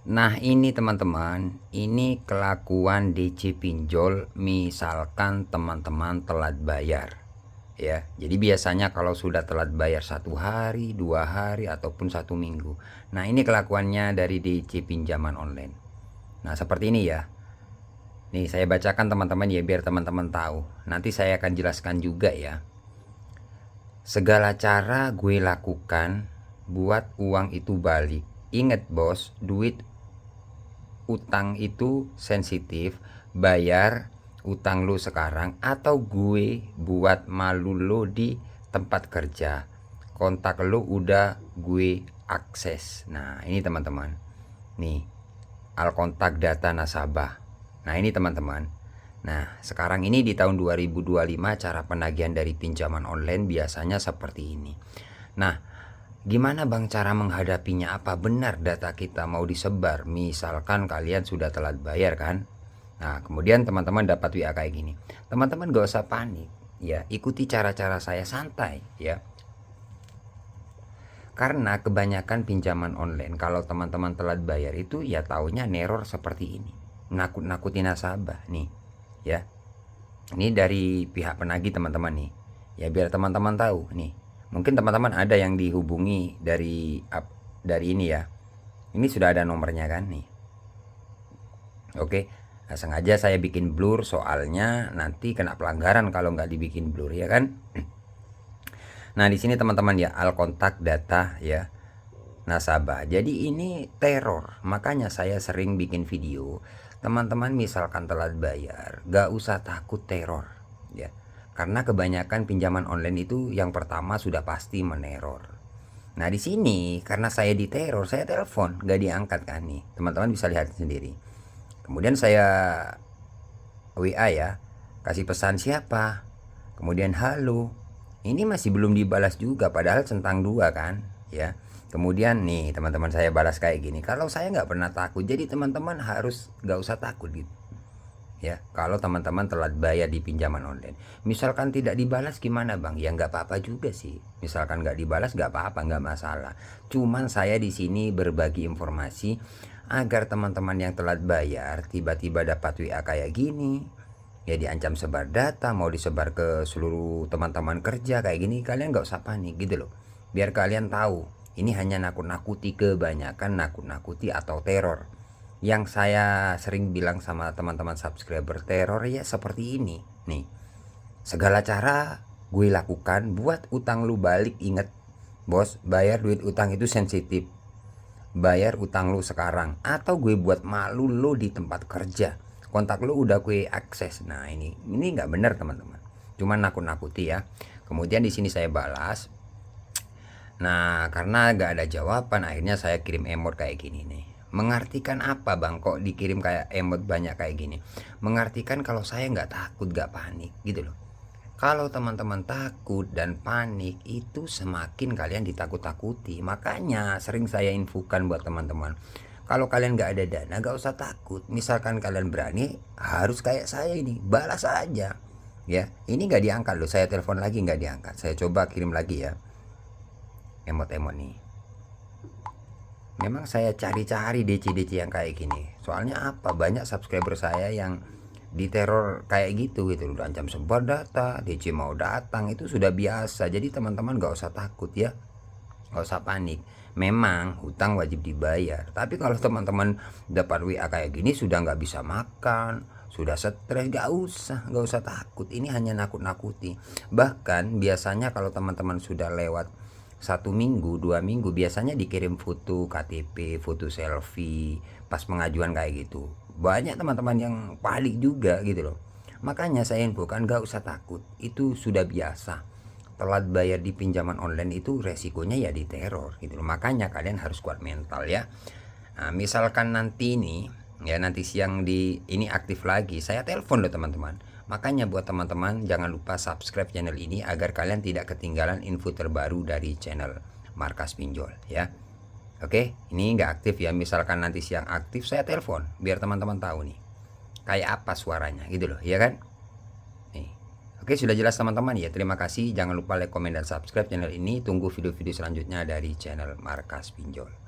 Nah ini teman-teman, ini kelakuan DC pinjol misalkan teman-teman telat bayar ya. Jadi biasanya kalau sudah telat bayar 1 hari, 2 hari ataupun 1 minggu. Nah ini kelakuannya dari DC pinjaman online. Nah seperti ini ya. Nih saya bacakan teman-teman ya biar teman-teman tahu. Nanti saya akan jelaskan juga ya. Segala cara gue lakukan buat uang itu balik. Ingat bos, duit utang itu sensitif. Bayar utang lu sekarang atau gue buat malu lu di tempat kerja. Kontak lu udah gue akses. Nah ini teman-teman, nih al kontak data nasabah. Nah ini teman-teman. Nah sekarang ini di tahun 2025 cara penagihan dari pinjaman online biasanya seperti ini. Nah gimana bang cara menghadapinya? Apa benar data kita mau disebar? Misalkan kalian sudah telat bayar kan. Nah kemudian teman-teman dapat WA kayak gini. Teman-teman gak usah panik ya, ikuti cara-cara saya santai ya. Karena kebanyakan pinjaman online kalau teman-teman telat bayar itu ya taunya neror seperti ini. Nakut-nakuti nasabah nih ya. Ini dari pihak penagih teman-teman nih. Ya biar teman-teman tahu nih. Mungkin teman-teman ada yang dihubungi dari ini ya. Ini sudah ada nomornya kan nih. Oke. Nah, sengaja saya bikin blur soalnya nanti kena pelanggaran kalau nggak dibikin blur ya kan. Nah di sini teman-teman ya, al kontak data ya nasabah. Jadi ini teror, makanya saya sering bikin video. Teman-teman misalkan telat bayar, gak usah takut teror ya. Karena kebanyakan pinjaman online itu yang pertama sudah pasti meneror. Nah di sini karena saya diteror, saya telepon gak diangkat kan nih. Teman-teman bisa lihat sendiri. Kemudian saya WA ya, kasih pesan siapa. Kemudian halo. Ini masih belum dibalas juga padahal centang 2 kan ya. Kemudian nih teman-teman saya balas kayak gini. Kalau saya nggak pernah takut, jadi teman-teman harus nggak usah takut gitu ya. Kalau teman-teman telat bayar di pinjaman online, misalkan tidak dibalas gimana bang? Ya nggak apa-apa juga sih. Misalkan nggak dibalas nggak apa-apa, nggak masalah. Cuman saya di sini berbagi informasi agar teman-teman yang telat bayar tiba-tiba dapat WA kayak gini ya, diancam sebar data, mau disebar ke seluruh teman-teman kerja kayak gini, kalian nggak usah panik gitu loh. Biar kalian tahu ini hanya nakut-nakuti, kebanyakan nakut-nakuti atau teror. Yang saya sering bilang sama teman-teman subscriber, teror ya seperti ini nih. Segala cara gue lakukan buat utang lu balik. Inget bos, bayar duit utang itu sensitif. Bayar utang lu sekarang atau gue buat malu lu di tempat kerja. Kontak lu udah gue akses. Nah ini nggak benar teman-teman. Cuman nakut-nakuti ya. Kemudian di sini saya balas. Nah karena nggak ada jawaban, akhirnya saya kirim emot kayak gini nih. Mengartikan apa bang kok dikirim kayak emot banyak kayak gini? Mengartikan kalau saya nggak takut, nggak panik gitu loh. Kalau teman-teman takut dan panik itu semakin kalian ditakut-takuti. Makanya sering saya infokan buat teman-teman, kalau kalian gak ada dana gak usah takut. Misalkan kalian berani, harus kayak saya ini, balas aja ya. Ini gak diangkat loh, saya telepon lagi gak diangkat. Saya coba kirim lagi ya emot-emot nih. Memang saya cari-cari DC-DC yang kayak gini. Soalnya apa, banyak subscriber saya yang diteror kayak gitu udah ancam sebar data, DC mau datang, itu sudah biasa. Jadi teman-teman gak usah takut ya, gak usah panik. Memang hutang wajib dibayar, tapi kalau teman-teman dapat WA kayak gini sudah nggak bisa makan, sudah stres, gak usah takut. Ini hanya nakut-nakuti. Bahkan biasanya kalau teman-teman sudah lewat 1 minggu 2 minggu biasanya dikirim foto KTP, foto selfie pas pengajuan kayak gitu. Banyak teman-teman yang panik juga gitu loh. Makanya saya infokan gak usah takut, itu sudah biasa. Telat bayar di pinjaman online itu resikonya ya diteror gitu loh. Makanya kalian harus kuat mental ya. Nah, misalkan nanti ini ya, nanti siang di ini aktif lagi, saya telepon loh teman-teman. Makanya buat teman-teman jangan lupa subscribe channel ini agar kalian tidak ketinggalan info terbaru dari channel Markas Pinjol ya. Oke, ini nggak aktif ya. Misalkan nanti siang aktif, saya telepon biar teman-teman tahu nih kayak apa suaranya gitu loh, ya kan? Nih. Oke, sudah jelas teman-teman ya. Terima kasih. Jangan lupa like, komen, dan subscribe channel ini. Tunggu video-video selanjutnya dari channel Markas Pinjol.